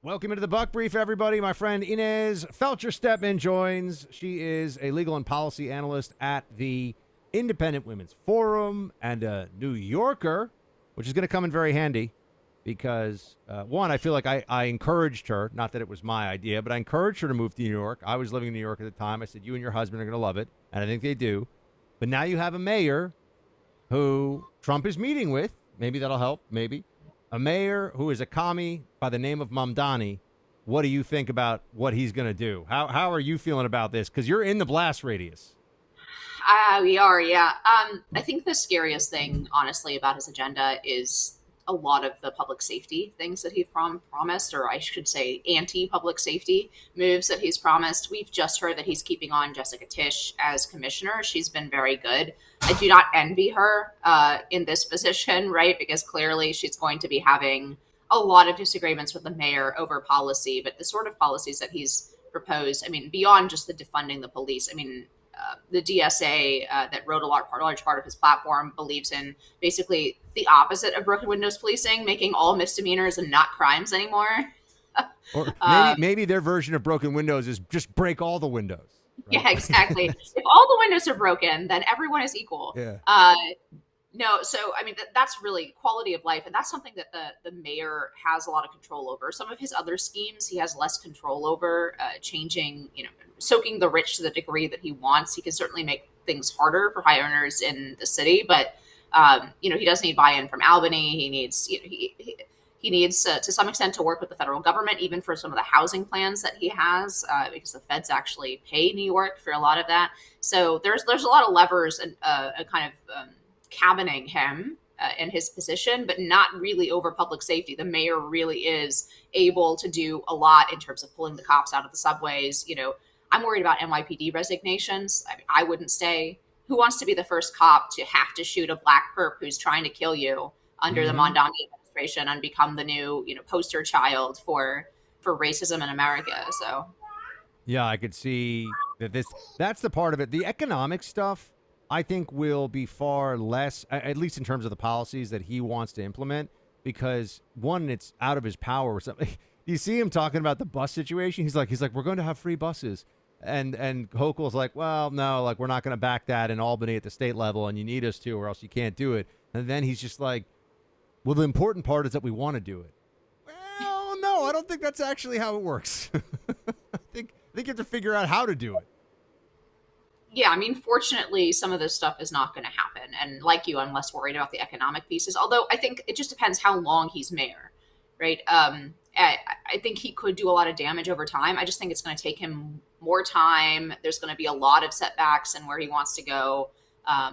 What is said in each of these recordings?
Welcome into the Buck Brief, everybody. My friend Inez Feltscher Stepman joins. She is a legal and policy analyst at the Independent Women's Forum and a New Yorker, which is going to come in very handy because, one, I feel like I encouraged her, not that it was my idea, but I encouraged her to move to New York. I was living in New York at the time. I said, you and your husband are going to love it, and I think they do. But now you have a mayor who Trump is meeting with. Maybe that'll help, maybe. A mayor who is a commie by the name of Mamdani. What do you think about what he's going to do? How are you feeling about this? Because you're in the blast radius. We are, yeah. I think the scariest thing, honestly, about his agenda is a lot of the public safety things that he's promised, or I should say anti-public safety moves that he's promised. We've just heard that he's keeping on Jessica Tisch as commissioner. She's been very good. I do not envy her in this position, right? Because clearly she's going to be having a lot of disagreements with the mayor over policy, but the sort of policies that he's proposed, I mean, beyond just the defunding the police, I mean, the DSA that wrote a large part of his platform believes in basically the opposite of broken windows policing, making all misdemeanors and not crimes anymore. Or maybe their version of broken windows is just break all the windows. Right? Yeah, exactly. If all the windows are broken, then everyone is equal. Yeah. No, so I mean that's really quality of life, and that's something that the mayor has a lot of control over. Some of his other schemes he has less control over, changing, soaking the rich to the degree that he wants. He can certainly make things harder for high earners in the city, but he does need buy-in from Albany. He needs he needs to some extent to work with the federal government, even for some of the housing plans that he has, because the feds actually pay New York for a lot of that. So there's a lot of levers and kind of cabining him in his position, but not really over public safety. The mayor really is able to do a lot in terms of pulling the cops out of the subways. I'm worried about NYPD resignations. I wouldn't stay. Who wants to be the first cop to have to shoot a black perp who's trying to kill you under the Mamdani administration and become the new, poster child for racism in America? So, yeah, I could see that's the part of it. The economic stuff, I think, will be far less, at least in terms of the policies that he wants to implement, because one, it's out of his power or something. You see him talking about the bus situation. He's like, we're going to have free buses. And Hochul's like, well, no, like, we're not going to back that in Albany at the state level, and you need us to, or else you can't do it. And then he's just like, well, the important part is that we want to do it. Well, no, I don't think that's actually how it works. I think you have to figure out how to do it. Yeah, I mean, fortunately, some of this stuff is not going to happen. And like you, I'm less worried about the economic pieces, although I think it just depends how long he's mayor, right? I think he could do a lot of damage over time. I just think it's going to take him more time. There's going to be a lot of setbacks in where he wants to go.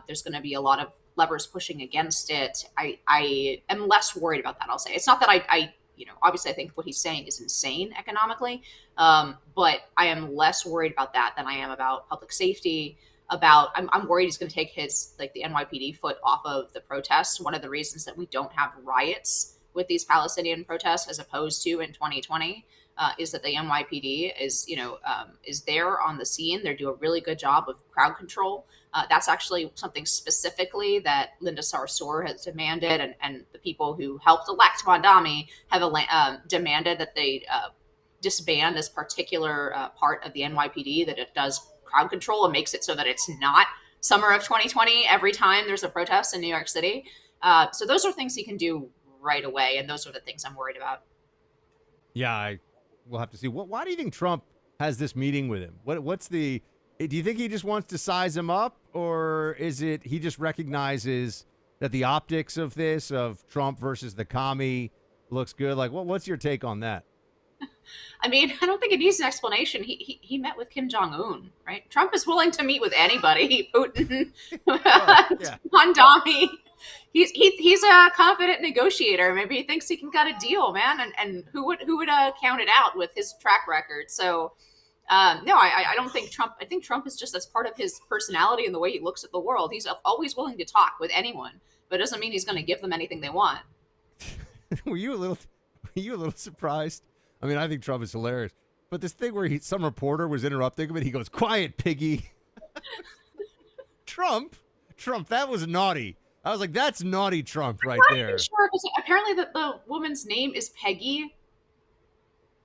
There's going to be a lot of levers pushing against it. I am less worried about that, I'll say. It's not that I obviously I think what he's saying is insane economically, but I am less worried about that than I am about public safety. I'm worried he's going to take the NYPD foot off of the protests. One of the reasons that we don't have riots with these Palestinian protests as opposed to in 2020 is that the NYPD is there on the scene. They do a really good job of crowd control. That's actually something specifically that Linda Sarsour has demanded, and the people who helped elect Mamdani have demanded that they disband this particular part of the NYPD, that it does crowd control and makes it so that it's not summer of 2020 every time there's a protest in New York City. So those are things he can do right away, and those are the things I'm worried about. Yeah, we'll have to see. Why do you think Trump has this meeting with him? Do you think he just wants to size him up, or is it he just recognizes that the optics of this, of Trump versus the commie, looks good? Like, what's your take on that? I mean, I don't think it needs an explanation. He met with Kim Jong-un, right? Trump is willing to meet with anybody. Putin, Mamdani. He's a confident negotiator. Maybe he thinks he can cut a deal, man. And who would count it out with his track record? So, no, I don't think Trump. I think Trump is just, as part of his personality and the way he looks at the world. He's always willing to talk with anyone, but it doesn't mean he's going to give them anything they want. Were you a little surprised? I mean, I think Trump is hilarious, but this thing where some reporter was interrupting him and he goes, "Quiet, Piggy." Trump, that was naughty. I was like, that's naughty Trump right there. Sure, because apparently the woman's name is Peggy.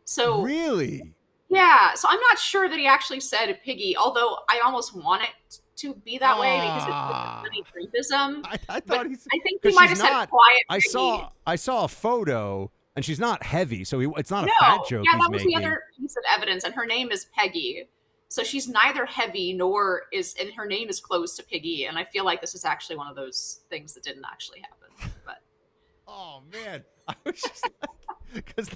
So Really? yeah, so I'm not sure that he actually said Piggy, although I almost want it to be that way because it's such a funny Ah, Trumpism. I But thought he's I think he because might she's have said not. quiet I Piggy. saw a photo, and she's not heavy, so it's not a No, fat joke yeah, he's that was the making. other piece of evidence, and her name is Peggy. So she's neither heavy nor and her name is close to Piggy, and I feel like this is actually one of those things that didn't actually happen. But Oh man, I was just like, because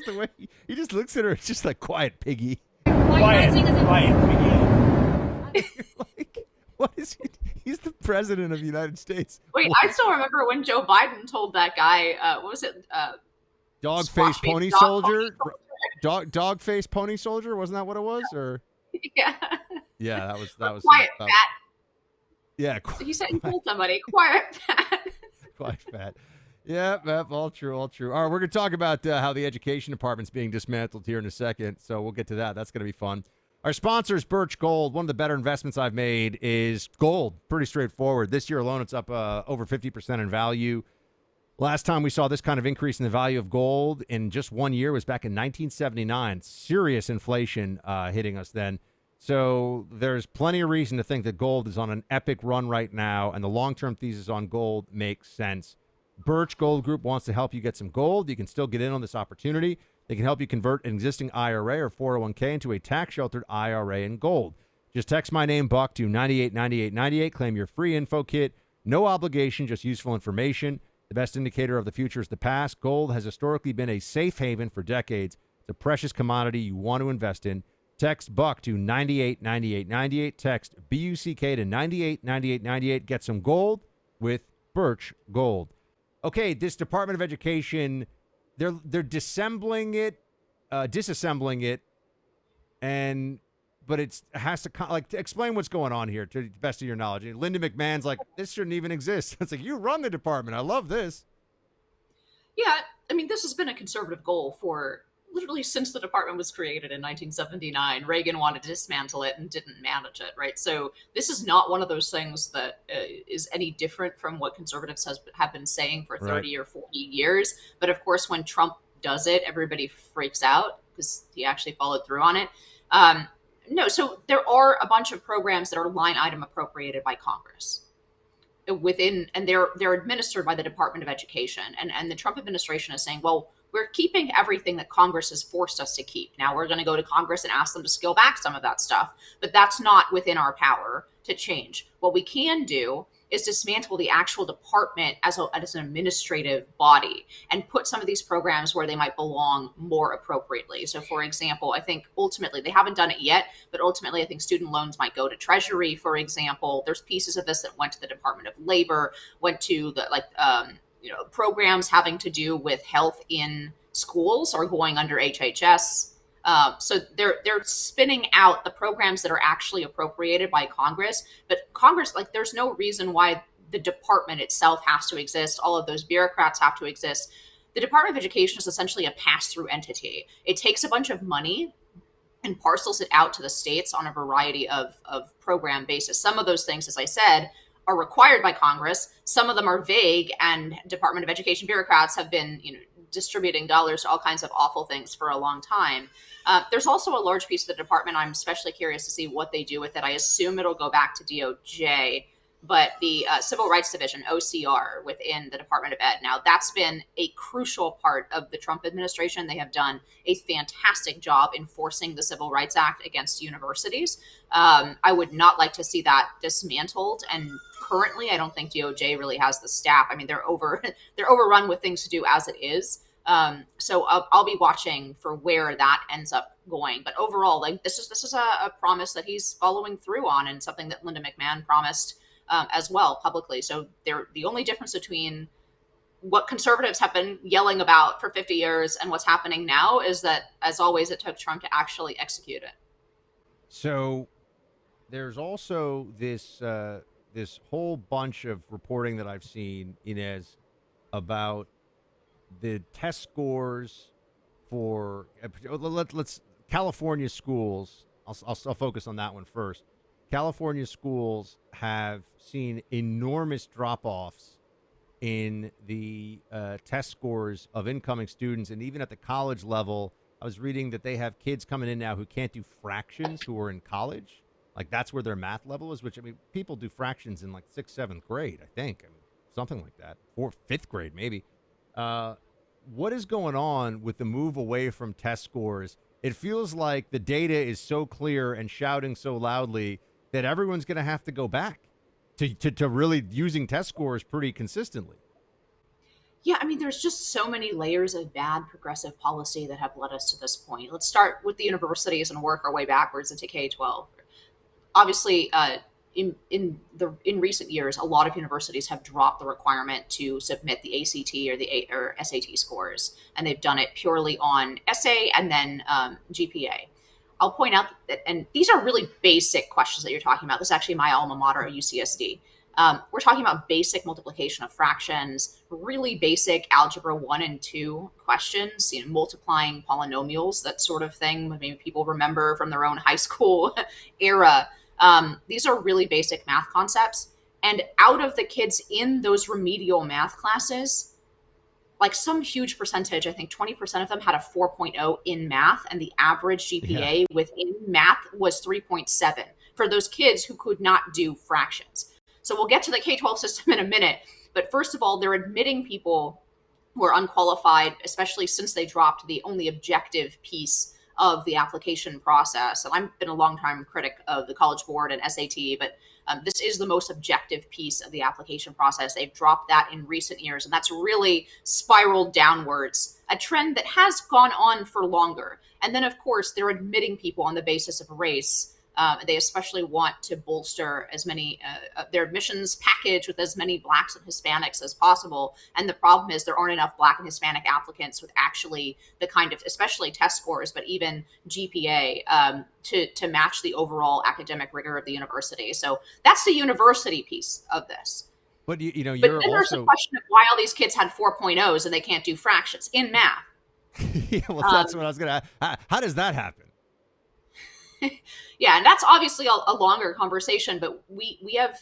the way he just looks at her, it's just like quiet Piggy. Quiet, Piggy. Like, what is he? He's the president of the United States. wait, What? I still remember when Joe Biden told that guy, what was it? Dog face Squash face pony dog soldier. pony Dog face pony soldier. Wasn't that what it was? Or yeah, yeah, that was quiet that- fat. yeah, He said he told somebody, quiet fat. quite fat. Yeah, all true, all true. All right, we're going to talk about how the education department's being dismantled here in a second, so we'll get to that. That's going to be fun. Our sponsor is Birch Gold. One of the better investments I've made is gold. Pretty straightforward. This year alone, it's up over 50% in value. Last time we saw this kind of increase in the value of gold in just 1 year was back in 1979. Serious inflation hitting us then. So there's plenty of reason to think that gold is on an epic run right now, and the long-term thesis on gold makes sense. Birch Gold Group wants to help you get some gold. You can still get in on this opportunity. They can help you convert an existing IRA or 401k into a tax-sheltered IRA in gold. Just text my name, Buck, to 989898. Claim your free info kit. No obligation, just useful information. The best indicator of the future is the past. Gold has historically been a safe haven for decades. It's a precious commodity you want to invest in. Text Buck to 989898. Text BUCK to 989898. Get some gold with Birch Gold. Okay, this Department of Education, they're disassembling it, but it has to explain what's going on here to the best of your knowledge. Linda McMahon's like, this shouldn't even exist. It's like, you run the department. I love this. Yeah, I mean, this has been a conservative goal for literally since the department was created in 1979. Reagan wanted to dismantle it and didn't manage it, right? So this is not one of those things that is any different from what conservatives have been saying for 30 or 40 years. But of course, when Trump does it, everybody freaks out because he actually followed through on it. No, so there are a bunch of programs that are line item appropriated by Congress and they're administered by the Department of Education. And the Trump administration is saying, well, we're keeping everything that Congress has forced us to keep. Now we're going to go to Congress and ask them to scale back some of that stuff, but that's not within our power to change. What we can do is dismantle the actual department as an administrative body and put some of these programs where they might belong more appropriately. So for example, I think ultimately, they haven't done it yet, but ultimately I think student loans might go to Treasury, for example. There's pieces of this that went to the Department of Labor, went to the programs having to do with health in schools are going under HHS. So they're spinning out the programs that are actually appropriated by Congress, but Congress, there's no reason why the department itself has to exist. All of those bureaucrats have to exist. The Department of Education is essentially a pass-through entity. It takes a bunch of money and parcels it out to the states on a variety of program basis. Some of those things, as I said, are required by Congress. Some of them are vague, and Department of Education bureaucrats have been, distributing dollars to all kinds of awful things for a long time. There's also a large piece of the department I'm especially curious to see what they do with it. I assume it'll go back to DOJ, but the Civil Rights Division, OCR, within the Department of Ed. Now, that's been a crucial part of the Trump administration. They have done a fantastic job enforcing the Civil Rights Act against universities. I would not like to see that dismantled, and currently, I don't think DOJ really has the staff. I mean, they're overrun with things to do as it is. So I'll be watching for where that ends up going. But overall, this is a promise that he's following through on, and something that Linda McMahon promised as well publicly. So the only difference between what conservatives have been yelling about for 50 years and what's happening now is that, as always, it took Trump to actually execute it. So there's also this whole bunch of reporting that I've seen, Inez, about the test scores for let's California schools. I'll focus on that one first. California schools have seen enormous drop-offs in the test scores of incoming students, and even at the college level, I was reading that they have kids coming in now who can't do fractions who are in college. Like that's where their math level is, which I mean, people do fractions in like 6th, 7th grade, I think. I mean, something like that. Or 5th grade, maybe. What is going on with the move away from test scores? It feels like the data is so clear and shouting so loudly that everyone's going to have to go back to really using test scores pretty consistently. Yeah, I mean, there's just so many layers of bad progressive policy that have led us to this point. Let's start with the universities and work our way backwards into K-12. Obviously, in recent years, a lot of universities have dropped the requirement to submit the ACT or SAT scores, and they've done it purely on essay and then GPA. I'll point out that, and these are really basic questions that you're talking about. This is actually my alma mater, UCSD. We're talking about basic multiplication of fractions, really basic algebra 1 and 2 questions, multiplying polynomials, that sort of thing. Maybe people remember from their own high school era. These are really basic math concepts. And out of the kids in those remedial math classes, like some huge percentage, I think 20% of them had a 4.0 in math, and the average GPA within math was 3.7 for those kids who could not do fractions. So we'll get to the K-12 system in a minute. But first of all, they're admitting people who are unqualified, especially since they dropped the only objective piece of the application process. And I've been a long-time critic of the College Board and SAT, but this is the most objective piece of the application process. They've dropped that in recent years, and that's really spiraled downwards, a trend that has gone on for longer. And then, of course, they're admitting people on the basis of race. They especially want to bolster as many their admissions package with as many Blacks and Hispanics as possible. And the problem is there aren't enough Black and Hispanic applicants with actually the kind of, especially test scores, but even GPA to match the overall academic rigor of the university. So that's the university piece of this. But But then there's a question of why all these kids had 4.0s and they can't do fractions in math. Yeah, well, that's what I was going to. How does that happen? Yeah, and that's obviously a longer conversation, but we have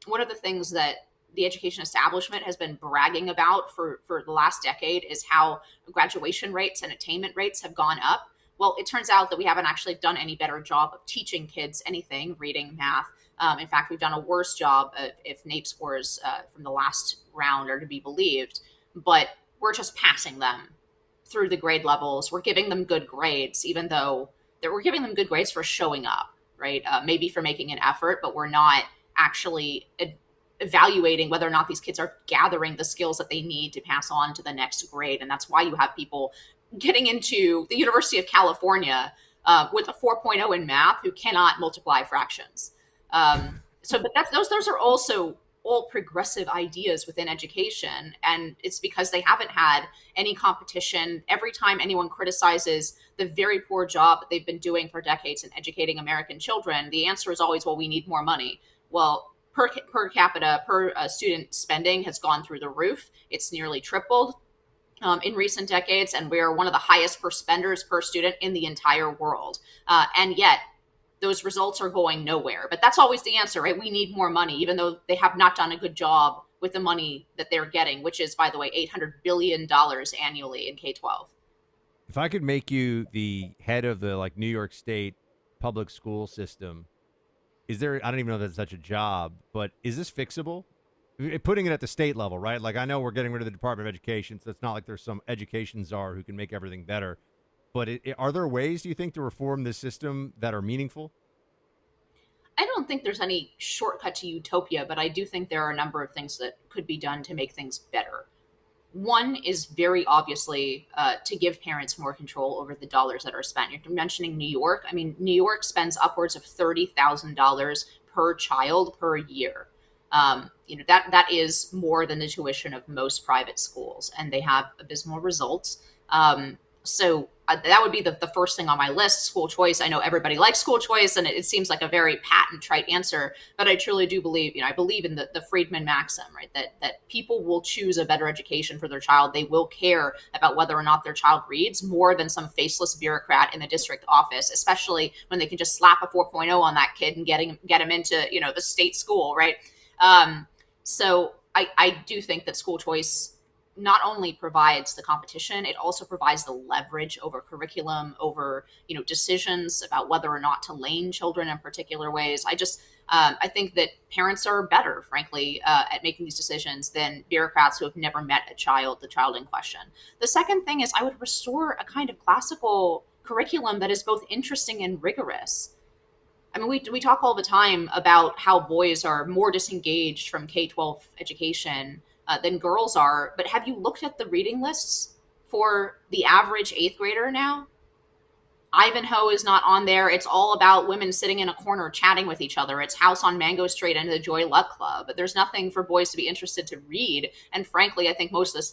one of the things that the education establishment has been bragging about for the last decade is how graduation rates and attainment rates have gone up. Well, it turns out that we haven't actually done any better job of teaching kids anything, reading, math. In fact, we've done a worse job if NAEP scores from the last round are to be believed, but we're just passing them through the grade levels. We're giving them good grades, even though we're giving them good grades for showing up, right? Maybe for making an effort, but we're not actually evaluating whether or not these kids are gathering the skills that they need to pass on to the next grade. And that's why you have people getting into the University of California with a 4.0 in math who cannot multiply fractions. But those are also all progressive ideas within education. And it's because they haven't had any competition. Every time anyone criticizes the very poor job that they've been doing for decades in educating American children, the answer is always, well, we need more money. Well, per capita, per student spending has gone through the roof. It's nearly tripled in recent decades. And we're one of the highest per spenders per student in the entire world. And yet, those results are going nowhere. But that's always the answer, right? We need more money, even though they have not done a good job with the money that they're getting, which is, by the way, $800 billion annually in K-12. If I could make you the head of the New York State public school system, is there, I don't even know if that's such a job, but is this fixable? Putting it at the state level, right? Like, I know we're getting rid of the Department of Education, so it's not like there's some education czar who can make everything better. But are there ways, do you think, to reform this system that are meaningful? I don't think there's any shortcut to utopia, but I do think there are a number of things that could be done to make things better. One is very obviously to give parents more control over the dollars that are spent. You're mentioning New York. I mean, New York spends upwards of $30,000 per child per year. That is more than the tuition of most private schools, and they have abysmal results. So that would be the first thing on my list, school choice. I know everybody likes school choice, and it seems like a very pat and trite answer, but I truly do believe, I believe in the Friedman maxim, right? That people will choose a better education for their child. They will care about whether or not their child reads more than some faceless bureaucrat in the district office, especially when they can just slap a 4.0 on that kid and get him into, the state school, right? So I do think that school choice not only provides the competition, it also provides the leverage over curriculum, over, decisions about whether or not to lane children in particular ways. I think that parents are better, frankly, at making these decisions than bureaucrats who have never met the child in question. The second thing is I would restore a kind of classical curriculum that is both interesting and rigorous. I mean, we talk all the time about how boys are more disengaged from K-12 education than girls are, but have you looked at the reading lists for the average eighth grader now? Ivanhoe is not on there. It's all about women sitting in a corner chatting with each other. It's House on Mango Street and the Joy Luck Club. But there's nothing for boys to be interested to read. And frankly, I think most of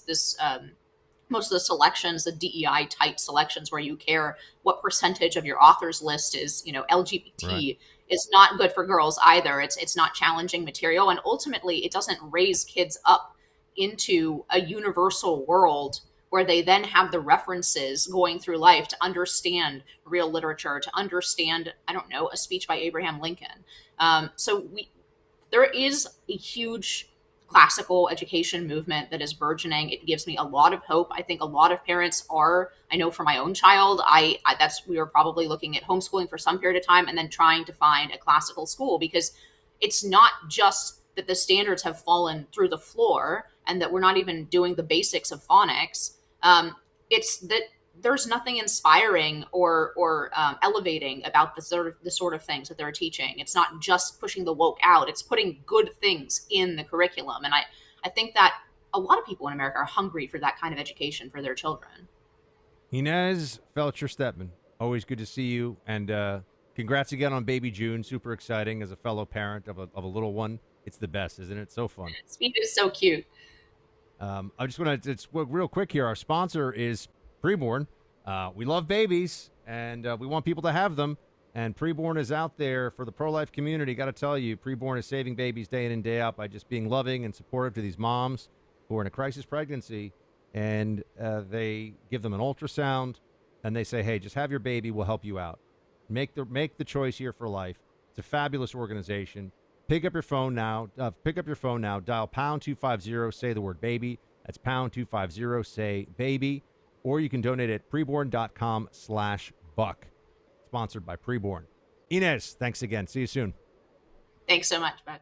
most of the selections, the DEI type selections where you care what percentage of your authors list is, LGBT, Right. is not good for girls either. It's not challenging material. And ultimately, it doesn't raise kids up into a universal world where they then have the references going through life to understand real literature, to understand, I don't know, a speech by Abraham Lincoln. There is a huge classical education movement that is burgeoning. It gives me a lot of hope. I think a lot of parents are, I know for my own child, we were probably looking at homeschooling for some period of time and then trying to find a classical school, because it's not just that the standards have fallen through the floor and that we're not even doing the basics of phonics. It's that there's nothing inspiring or elevating about the sort of things that they're teaching. It's not just pushing the woke out; it's putting good things in the curriculum. And I think that a lot of people in America are hungry for that kind of education for their children. Inez Feltscher Stepman, always good to see you, and congrats again on baby June. Super exciting as a fellow parent of a little one. It's the best, isn't it? So fun. Speed is so cute. I just want to, it's real quick here. Our sponsor is Preborn. We love babies, and we want people to have them. And Preborn is out there for the pro-life community. Got to tell you, Preborn is saving babies day in and day out by just being loving and supportive to these moms who are in a crisis pregnancy. And they give them an ultrasound, and they say, hey, just have your baby. We'll help you out. Make the choice here for life. It's a fabulous organization. Pick up your phone now. Dial pound 250. Say the word baby. That's pound 250. Say baby. Or you can donate at preborn.com/buck. Sponsored by Preborn. Inez, thanks again. See you soon. Thanks so much, Buck.